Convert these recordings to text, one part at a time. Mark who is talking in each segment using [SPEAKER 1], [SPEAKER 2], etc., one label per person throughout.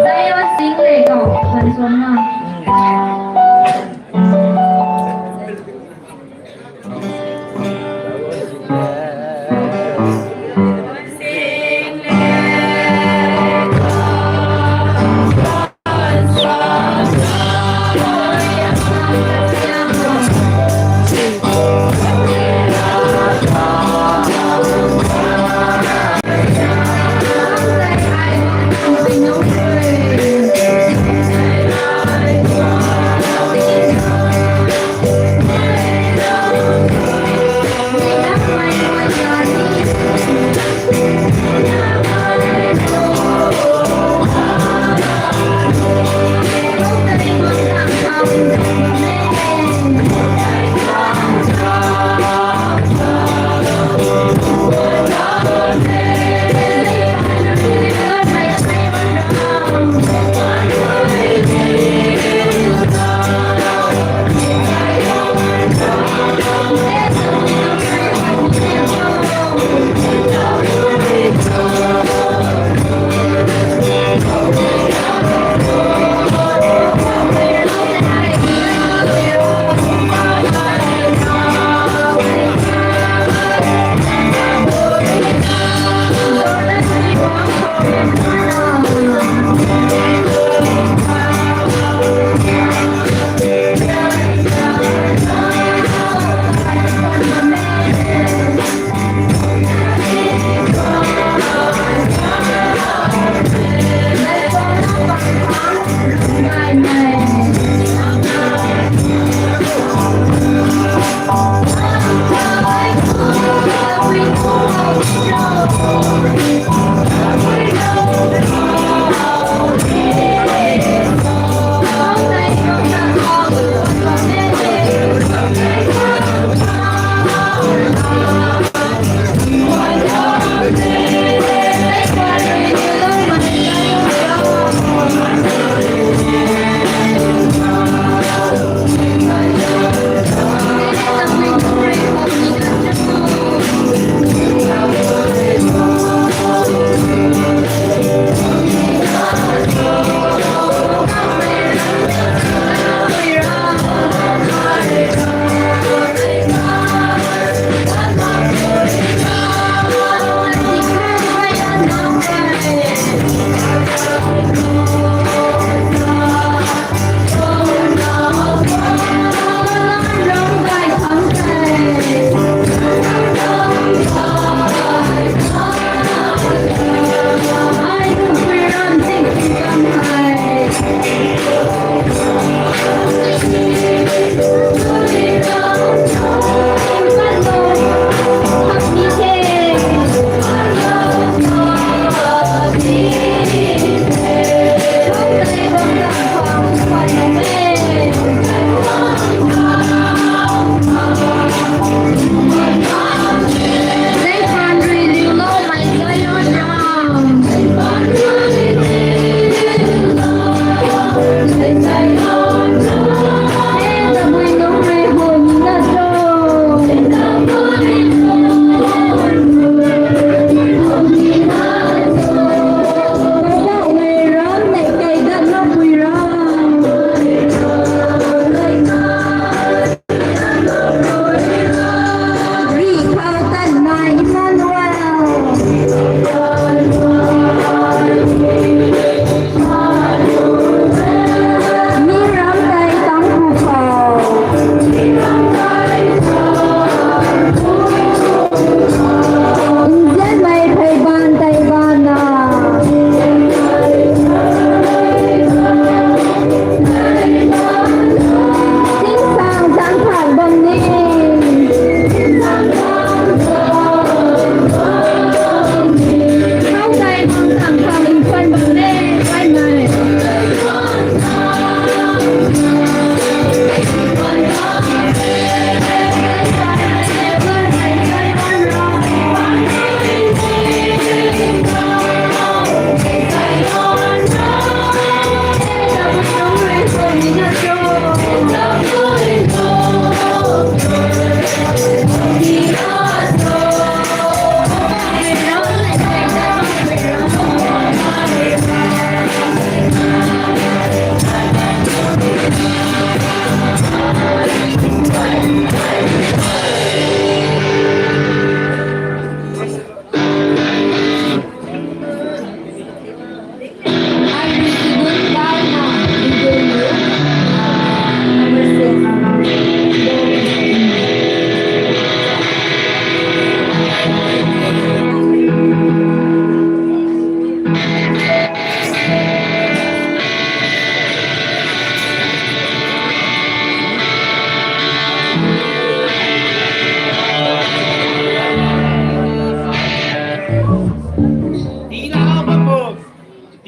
[SPEAKER 1] 再要新嚟個很爽啊！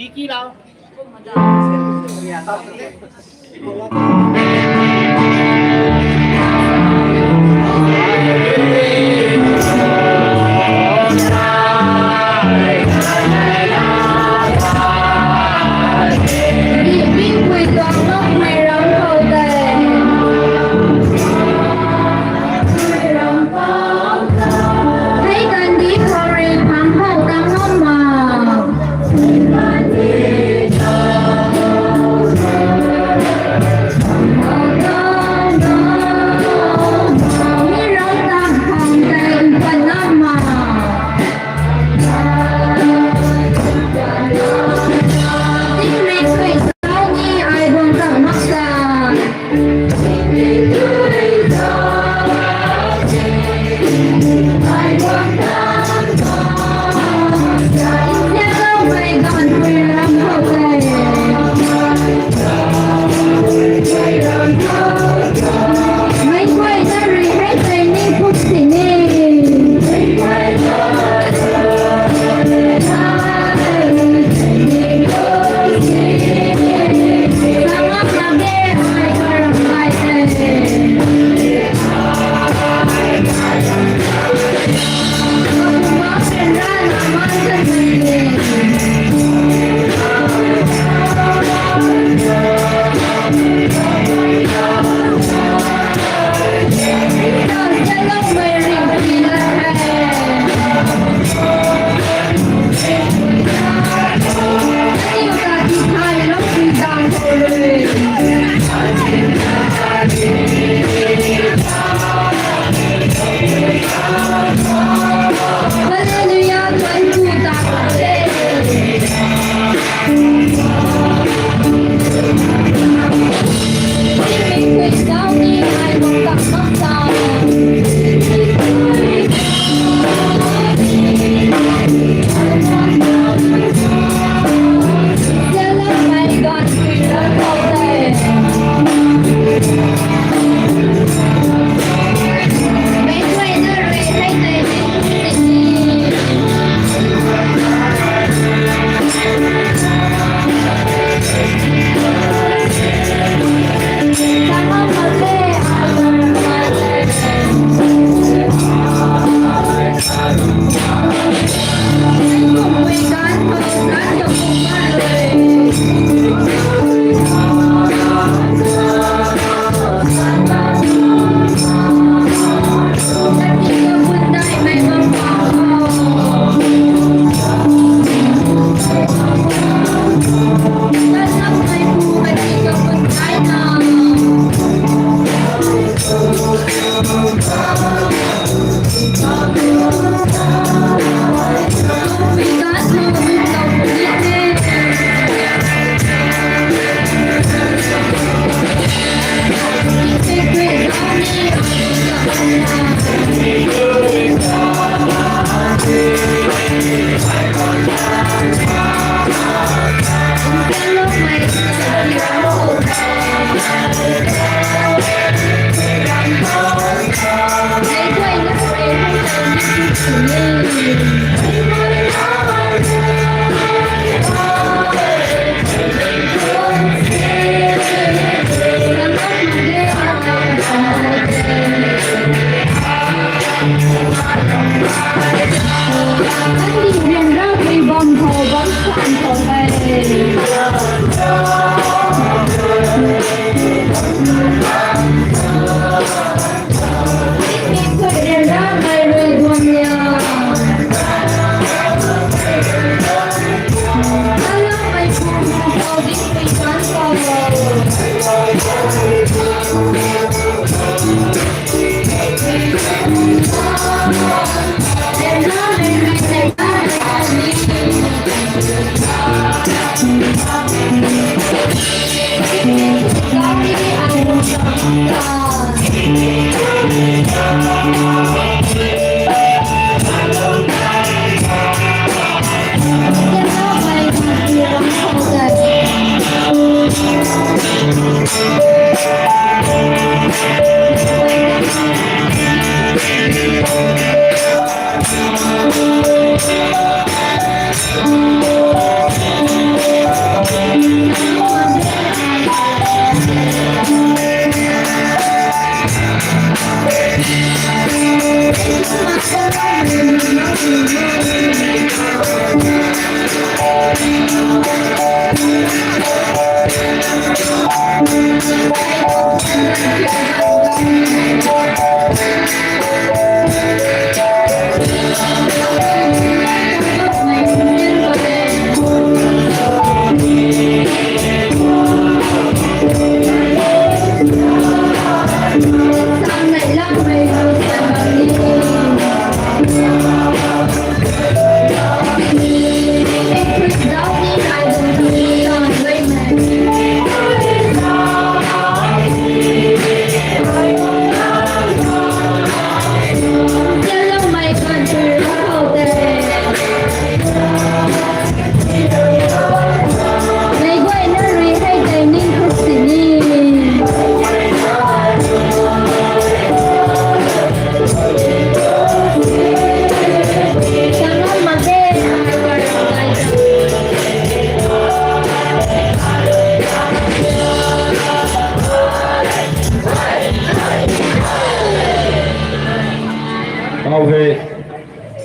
[SPEAKER 2] Vicky lang.
[SPEAKER 1] Bình quỳ toàn lúc mày rong cầu tề. Thấy cần đi khori phẳng hậu đang nôn mà. Mấy quay ra rồi hết tay nên phút xỉ nè. Hallelujah, Tuhan ku tak boleh. Ini kuih kau ni, ai pun tak maksa. Dalam mai God kuih kau teh. Mấy quay ra rồi thấy tay nên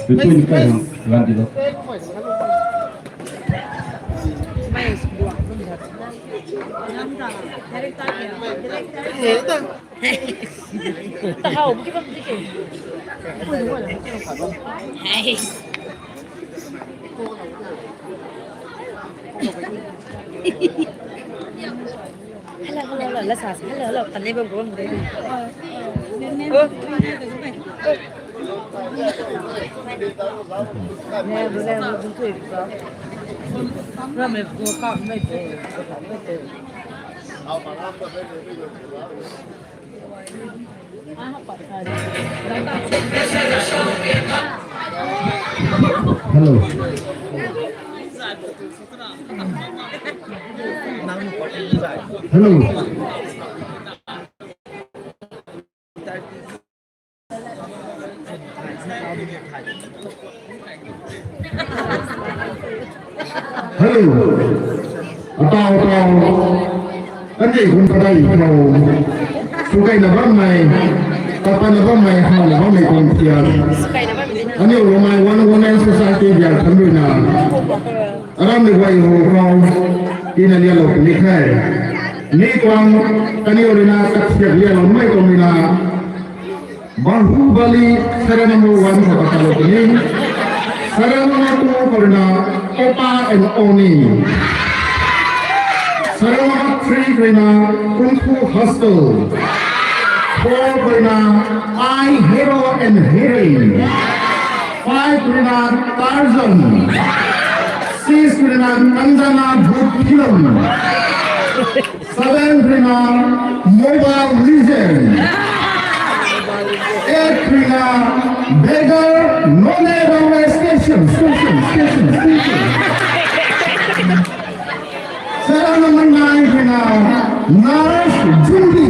[SPEAKER 2] Between kind Landido.
[SPEAKER 3] Hello, let's ask. Hello, can never go on there.
[SPEAKER 2] Hello. Hello. Hello. Atau anh chị cũng có đây cầu số cây là bấm mày kapan là bấm mày hao là bấm mày còn tiền anh yêu của mày one society biar thấm đôi nào aram được vậy hồ không tin là liên lạc ní khai ní quang anh yêu đến là các việc liên lạc mấy con mình là Bahubali Sarana number 1 for Katalogini Sarana number 2 for Opa and Oni Sarana number 3 for Kung Fu Hustle 4 for I Hero and Heroine 5 for Tarzan 6 for Kanjana Bhoot Film 7 for Mobile Legend 8 for Beggar No Railway Station 7 number 9 for Nurse Judy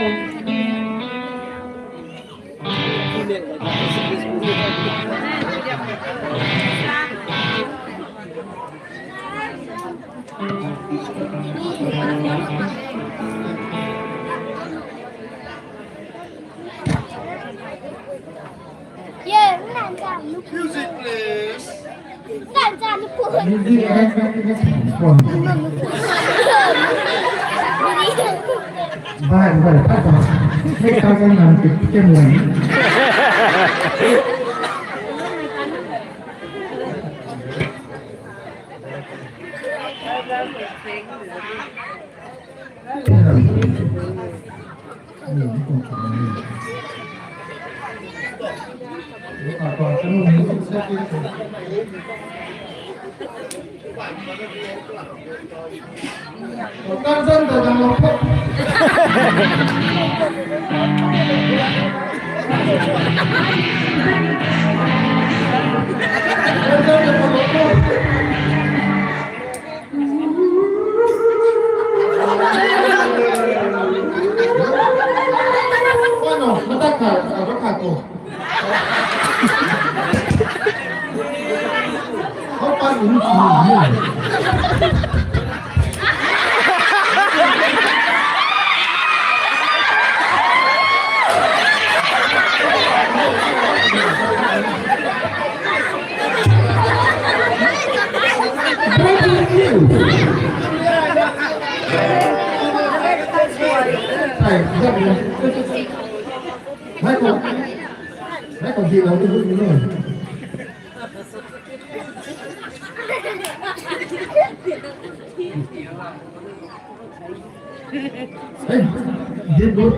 [SPEAKER 4] Yeah, music please.
[SPEAKER 2] นี่ที่แรกคน บ้านบ้านถ้าจะให้เขากำลังติดเจ้าหมูTarzan da nama pop. Bueno, mata ko. Apa ini? Hãy còn gì đâu tôi vui nữa. Hey, did go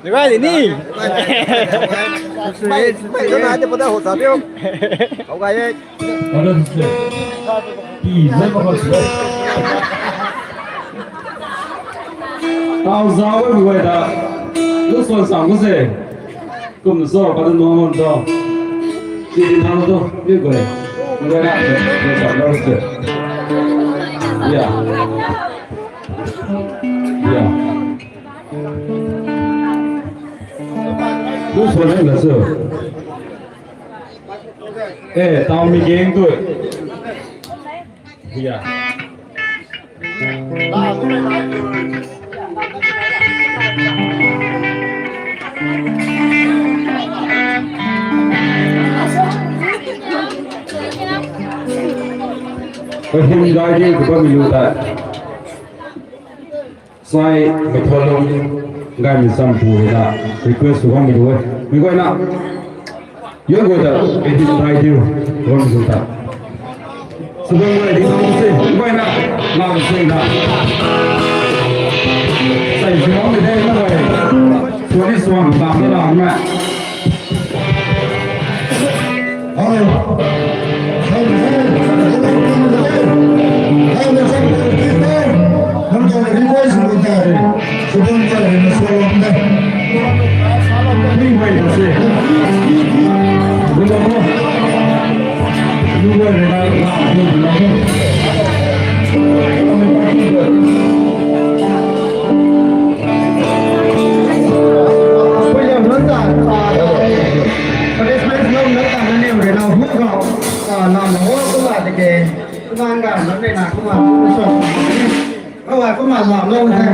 [SPEAKER 5] Được rồi thì đi. Mày chỗ nào thì bắt đầu hỗ trợ tiêu. Không cái gì.
[SPEAKER 6] Tao giáo với người ta lúc xuân sáng có gì cùng số có được ngon ngon đó chỉ đi thang đó biết người người đã người chọn đâu được yeah yeah lúc xuân này là sao tao mới ghen tuổi yeah ก็เห็นได้ดีก็ไม่รู้แต่ใส่ไม่ทนลงงานมีสัมผัสนะรีเควสต์ก็ไม่รู้ไม่ก็นะเยอะกว่าแต่เห็นได้ดีก็ไม่รู้แต่สุดท้ายดีน้องสิไม่ก็นะน้องสินะใส่สมองไม่ได้เลยส่วนที่สว่างตามไม่ได้ไหม
[SPEAKER 2] เอาเอาहम तो request करते हैं सुबह के मसलों में नहीं हुई से बोलो दुआ रे ना bây giờ nó cả punishment lâu nó cả nó nhiều để nào hút vào làm nó cũng là cái mang cả nó này là cũng là các bạn có mà làm lâu này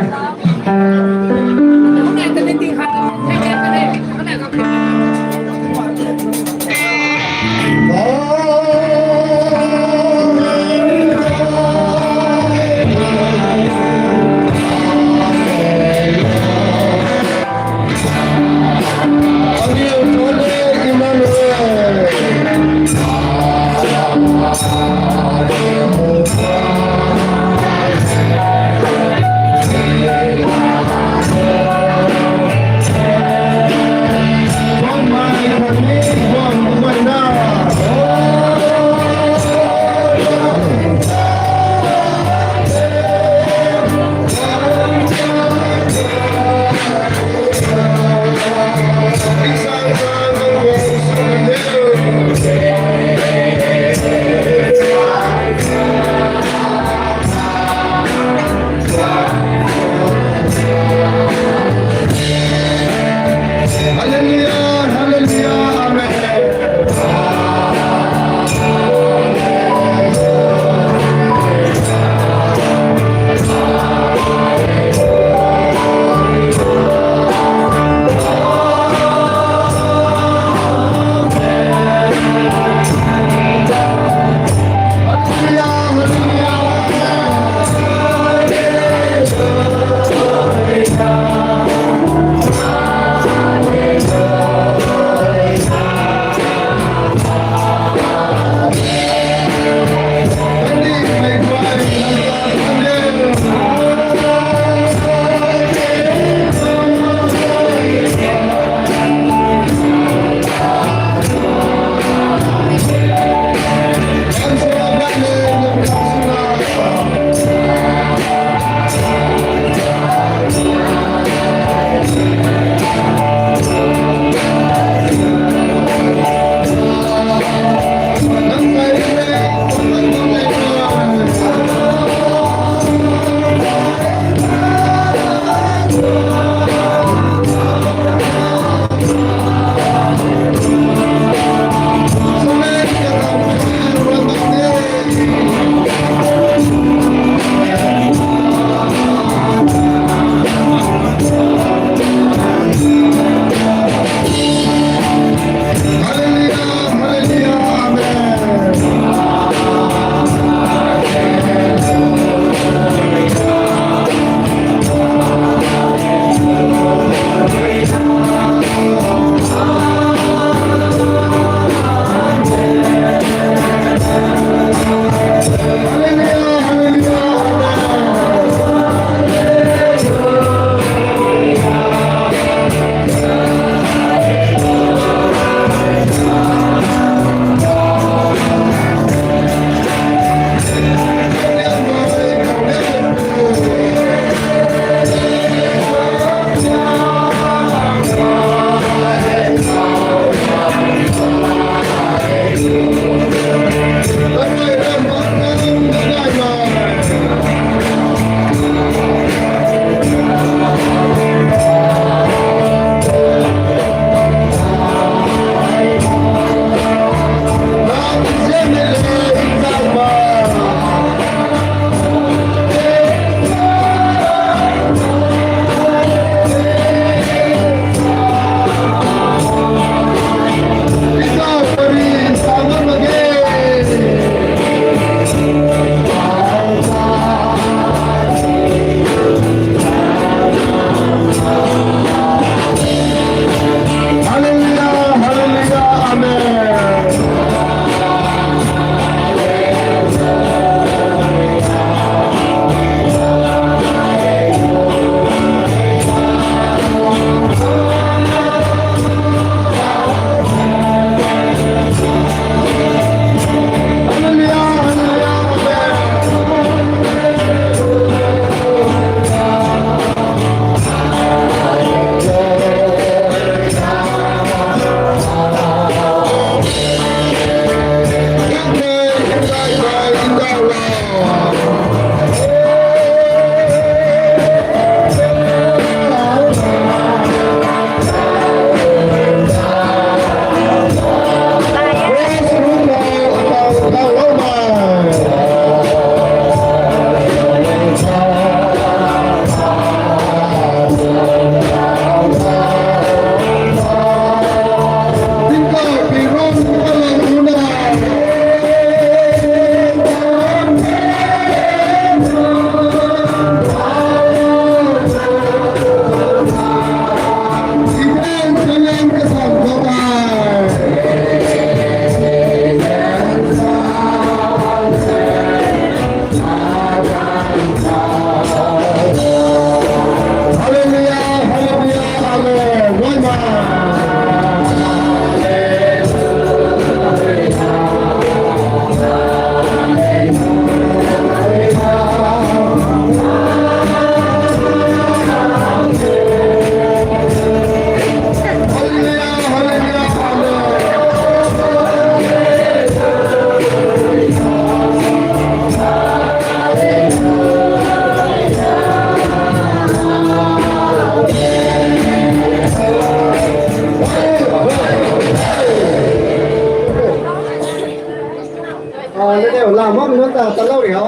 [SPEAKER 5] làm món nó ta lâu rồi hả?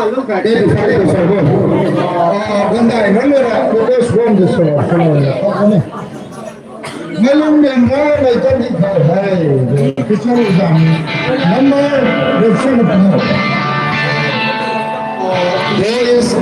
[SPEAKER 5] Lúc cả
[SPEAKER 2] Đây là cái sở hữu. Gần đây nó là cái swam the sở hữu. Mấy lúc mình ra này chân đi thở hay cái chỗ rằng năm nay được xem được không? There is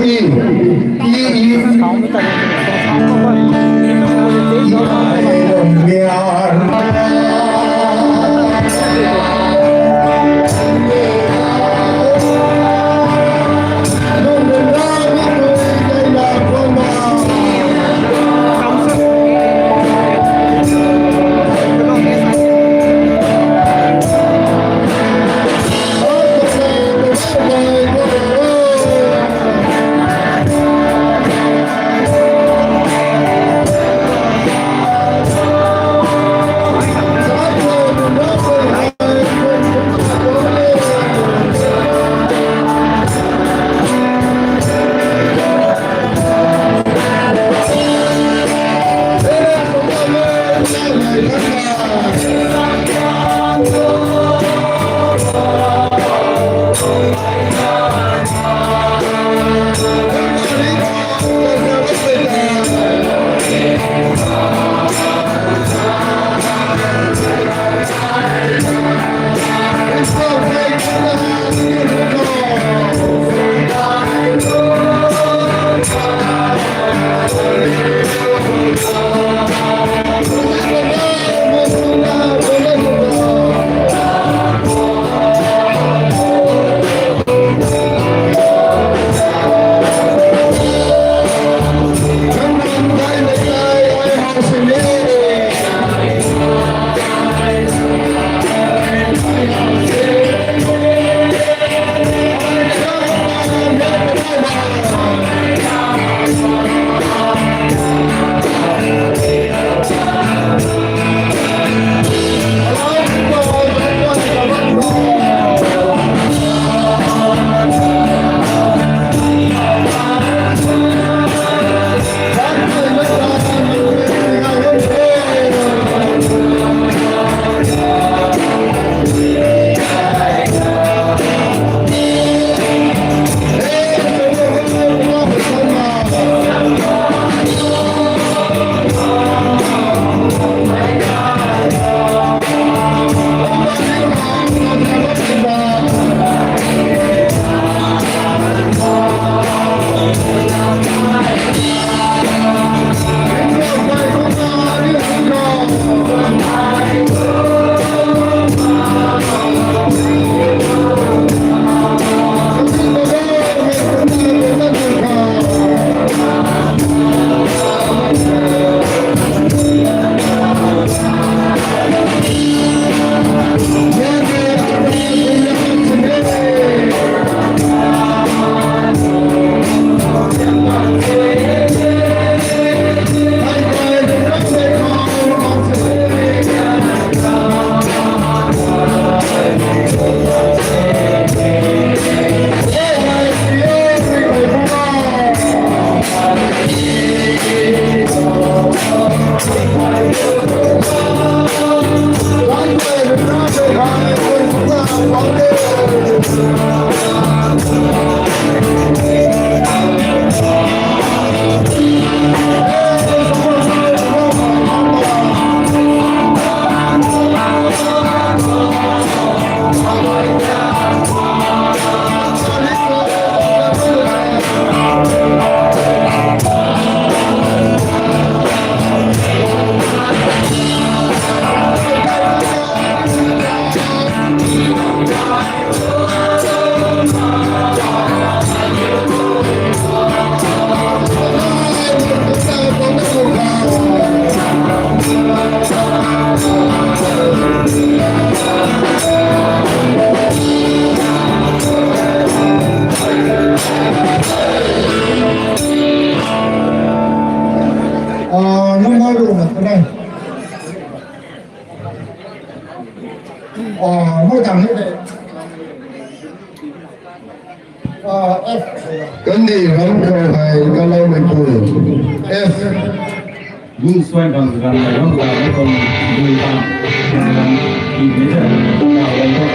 [SPEAKER 2] cái này vẫn còn phải cái lâu mình tuổi F
[SPEAKER 6] nhưng xoay bằng gần này không là nó còn người ta nhìn thấy là tạo lên thôi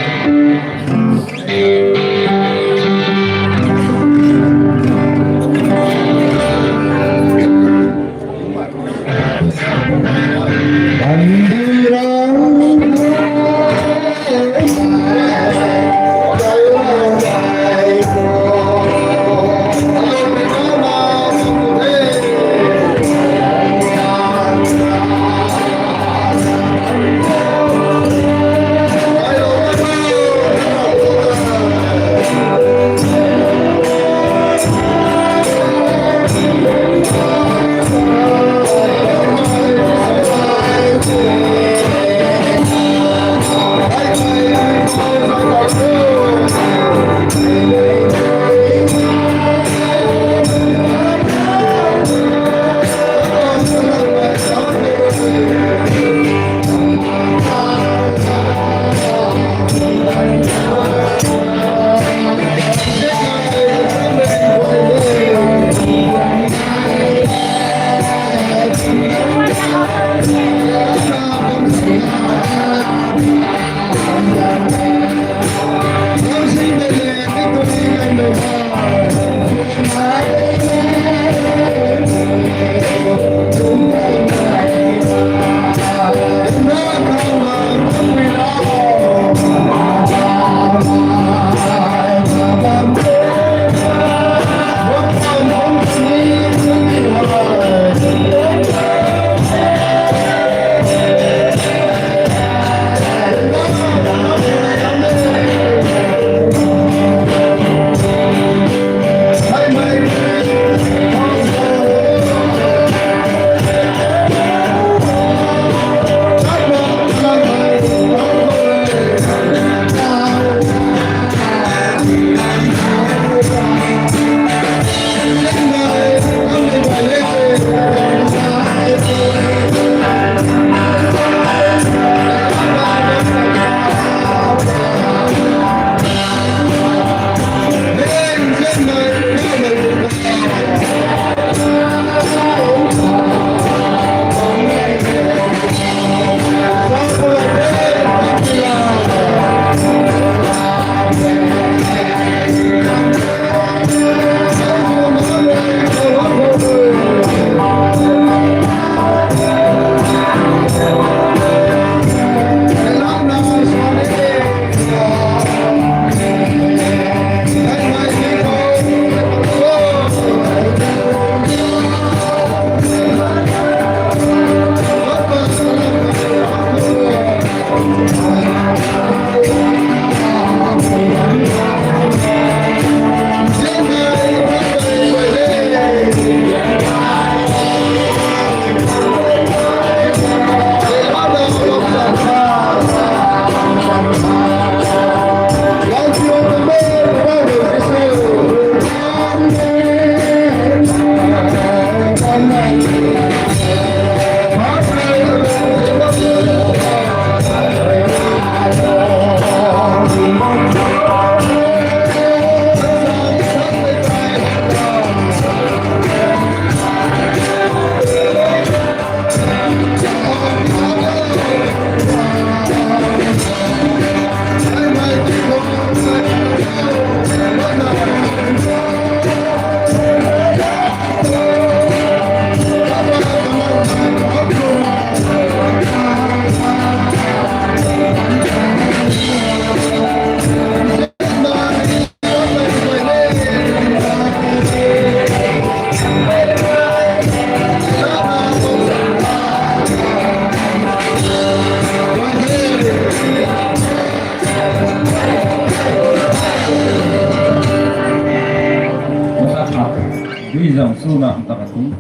[SPEAKER 6] Vì dòng su nặng tập cũng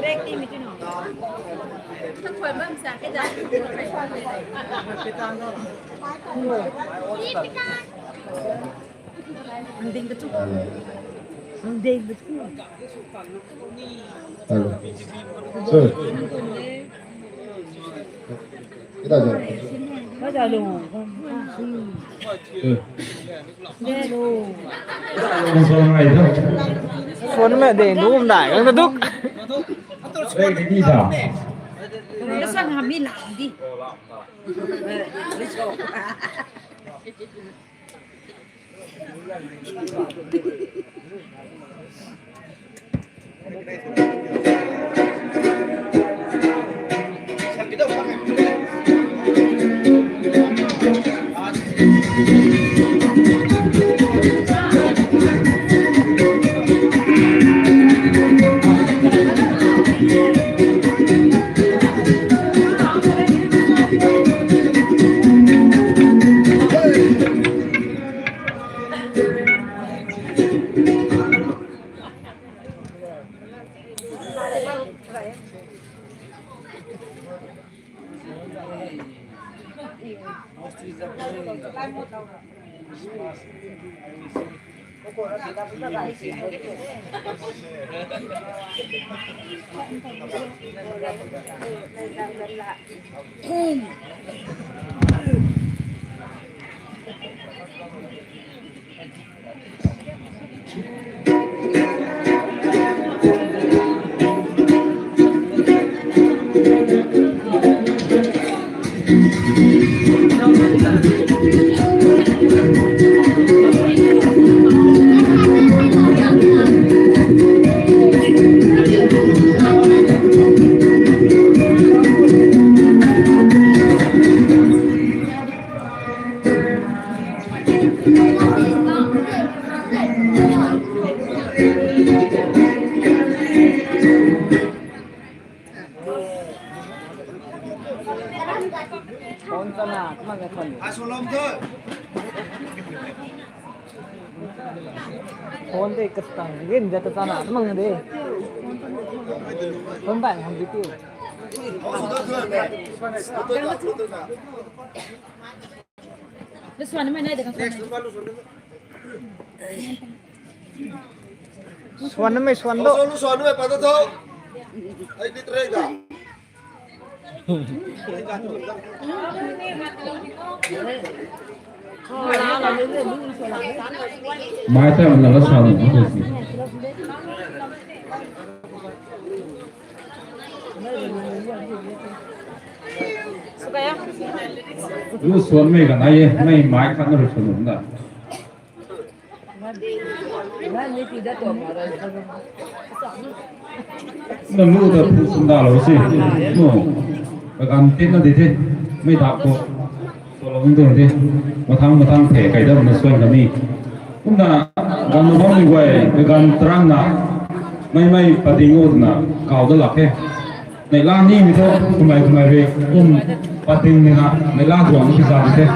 [SPEAKER 3] Greg mi tu no. Mending betul. Mending betul.
[SPEAKER 2] Sir. Kita aja.
[SPEAKER 3] Baca lu. Dia lu.
[SPEAKER 6] Không sao ngày đâu.
[SPEAKER 5] Phone mẹ để đúng đại nó đúc.
[SPEAKER 6] Đây cái gì sao?
[SPEAKER 3] Nó sang hàm mi làm đi.
[SPEAKER 5] Phone để cất tăng game ra tao nào nó măng đi. Phone bạn không biết tiêu.
[SPEAKER 3] This one mai nai dekat
[SPEAKER 5] Swan nó swan đâu.
[SPEAKER 2] Lu sono e pada tau. Ai di trega.
[SPEAKER 6] Mai ta là nó sao nó được gì? Lu xuân mấy cái này mấy mai khăn nó được xuân đúng không? Nó lu được xuân đào rồi chứ, nó cái ăn tết nó đi thế, mấy đạo cô, tôi làm cái gì, một tháng thể cái đó nó xuân cái gì, cũng là gan nó bom đi quay, cái gan trăng na, mấy bắt đi ngồi na, cào đó là cái, này la ni mi thôi, không phải về, bắt đi na, này la ruộng cái gì thế,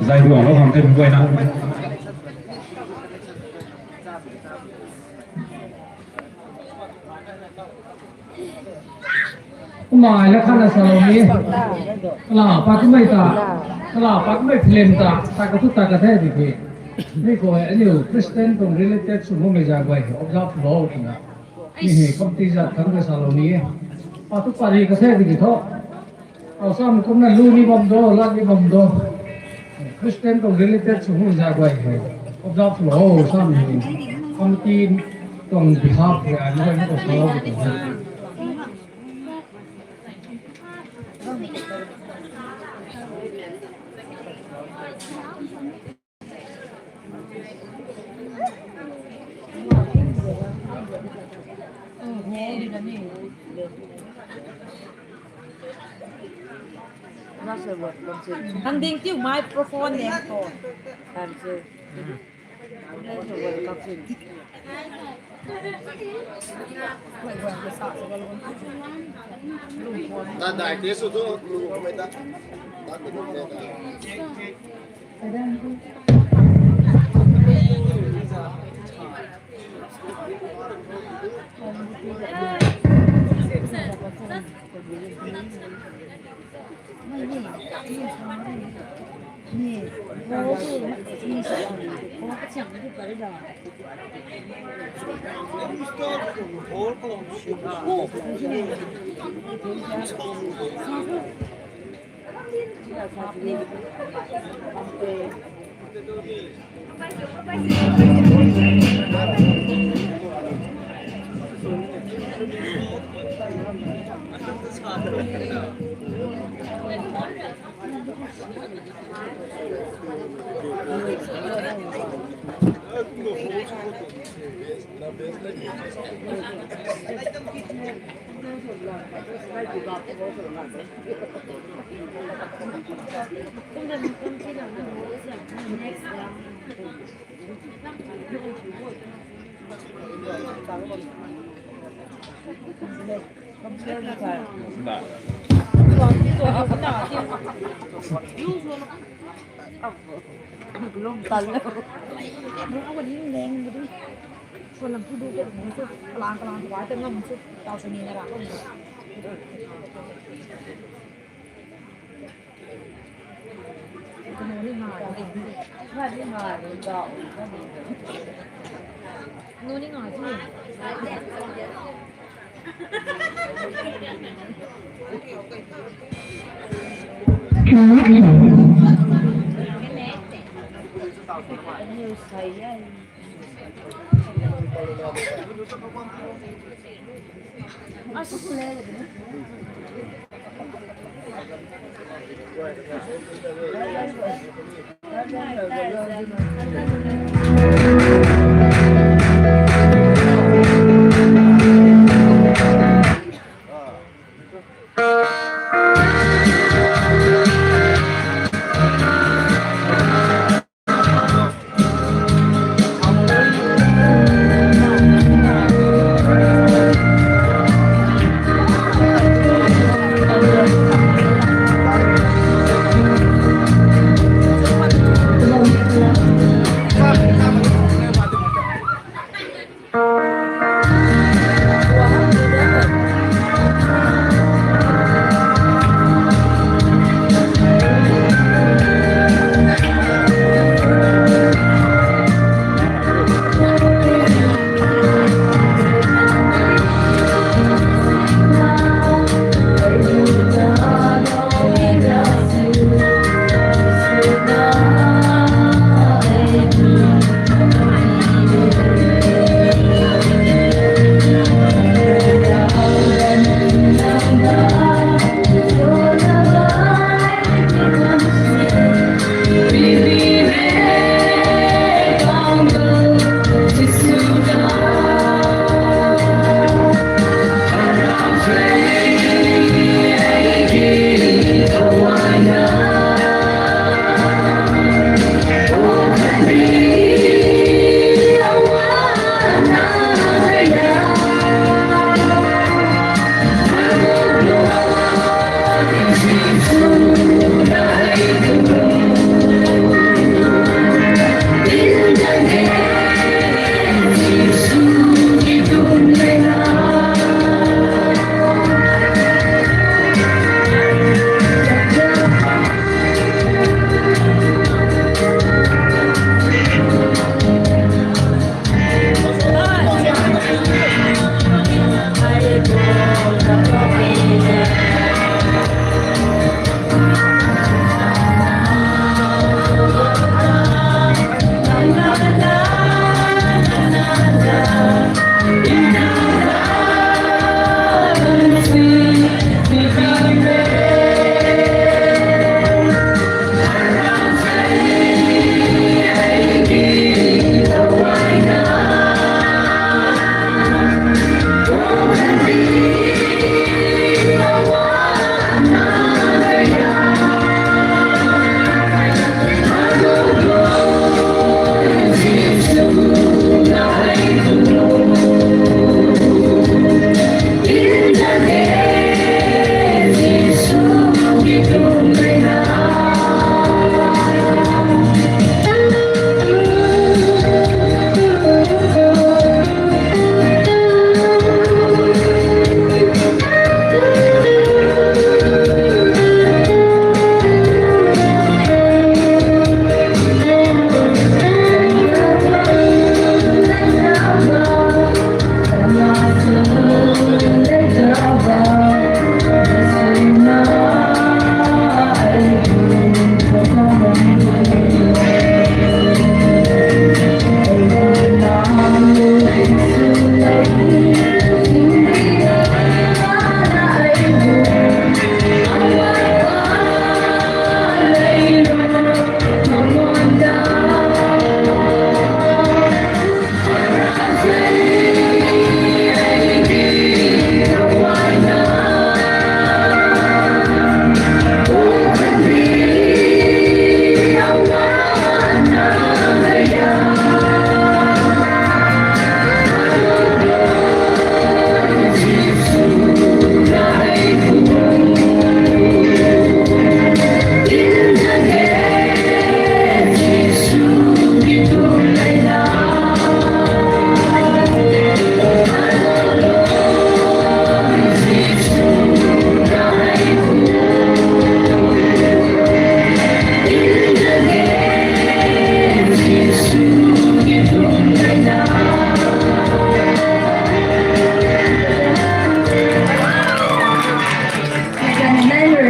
[SPEAKER 6] dài ruộng nó làm thêm quay na.
[SPEAKER 7] Mà là khăn là sao nhỉ? Là bắt mấy ta, là bắt mấy phim ta, ta có chút ta có thể gì vậy? Đây có cái nhiều Christian cùng related số mấy gia quay, observe law cái nào. Ini công ty ra thằng cái sao nhỉ? Bắt tụi phải có thể gì thôi. Ở sao mình cũng là lưu ni bom đó, lát ni bom đó. Christian cùng related số mấy gia quay, observe law sao mình công ty cùng behalf cái anh ấy nó có sao cái gì?
[SPEAKER 3] Thằng điên tiêu microphone nè còn. Làm gì?
[SPEAKER 2] Ta đại thế số đó lu không mấy ta. Ta cũng không nghe ta.
[SPEAKER 3] ลมตันแล้วเอาวันนี้แรงไปดิคนลำพูดูเป็นมันสุดกลางไว้แต่เงินมันสุดเตาชนีนะล่ะจะโน้นนี่มาเองว่าที่มาเจาะโน้นนี่หน่อยที่นิวใส่ยัยอาสุดเลย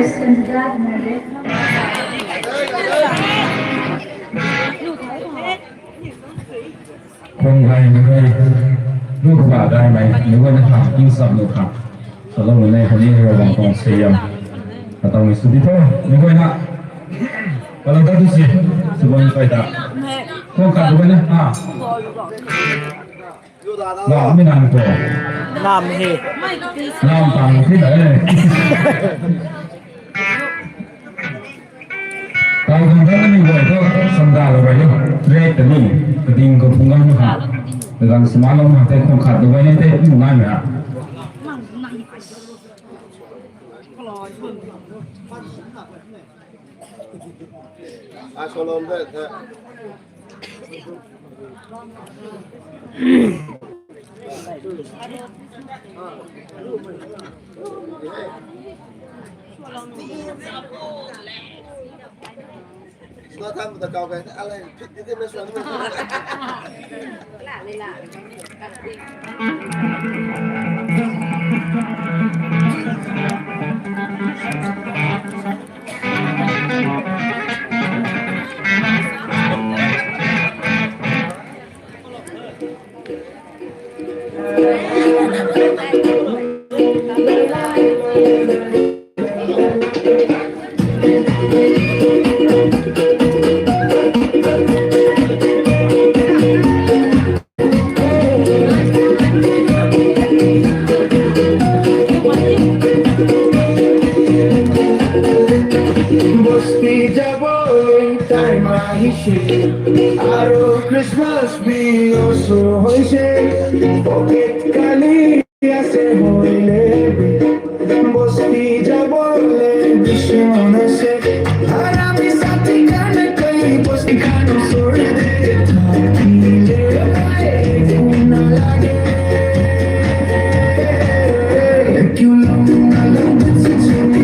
[SPEAKER 1] Vice Candidate Merit.
[SPEAKER 7] คนไทยไม่เคยรูปบาทได้ไหมหรือว่าจะทำยิ่งสับหรือครับสำหรับในคนนี้เราลองตองเสียมก็ต้องมีสุดที่เท่าไม่ค่อยนะkalau tu sih sebelum kita kau kat mana ah nah minang tu
[SPEAKER 5] Nam hi.
[SPEAKER 7] nam tang sih dah kalau kita ni buat tu sandal apa ni red ni keding kau pungang tu kan dengan semalam hati kau kat tu ni tu mulai ya
[SPEAKER 5] Shalom dah. Nó thăm từ cầu về anh này thích cái mấy xuân Aro Christmas be also hoise pocket kali ase hoile bosti jabole bishone se harami sati kane kai bosti khano sore de thile ae una lage kyun na lage chumi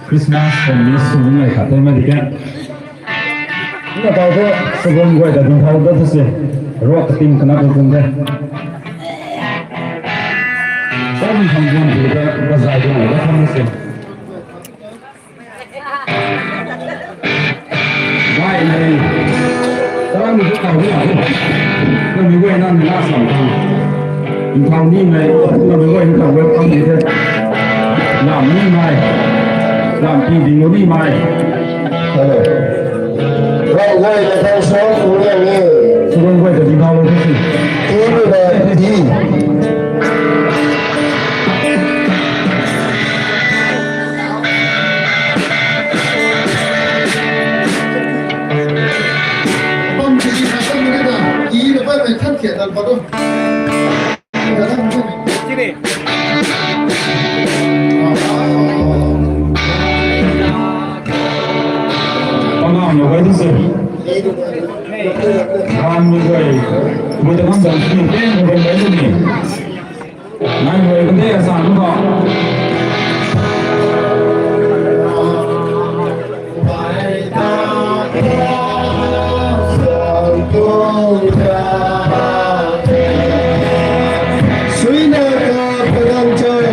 [SPEAKER 5] Christmas dan Yesus mulai kata mereka. Ini tahu tu sebelum gue datang tahu tu sih, roh ketim kena berpun deh. Saya menghambung juga bazar tu, ada kamu sih.
[SPEAKER 6] cái nào nó mới quay nó là sòng thằng đi này nó mới quay thằng với con gì thế làm như này làm gì thì nó đi mày
[SPEAKER 2] Vậy quay là theo số của nhà nghe.
[SPEAKER 6] số quay là đi đâu luôn thế
[SPEAKER 2] Thế bây giờ đi. Ông chỉ phải xem cái nào, ý là phải khắc khiển là có đâu.
[SPEAKER 6] con nào nhiều cái thứ gì làm như vậy người ta không cần nhìn tên người đấy luôn nhỉ này người vấn đề là sao không họ
[SPEAKER 2] suy nơ ta đang chơi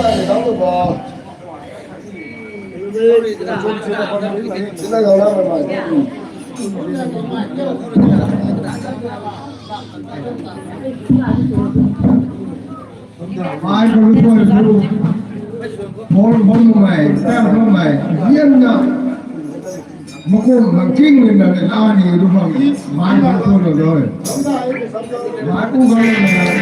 [SPEAKER 2] này đóng được bò cái này là mà ai có lúc thôi luôn bốn bốn mày tam bốn mày riêng nhau mà cô mà kinh mình là người ta thì đúng không mai không thôi được rồi mai cũng gọi là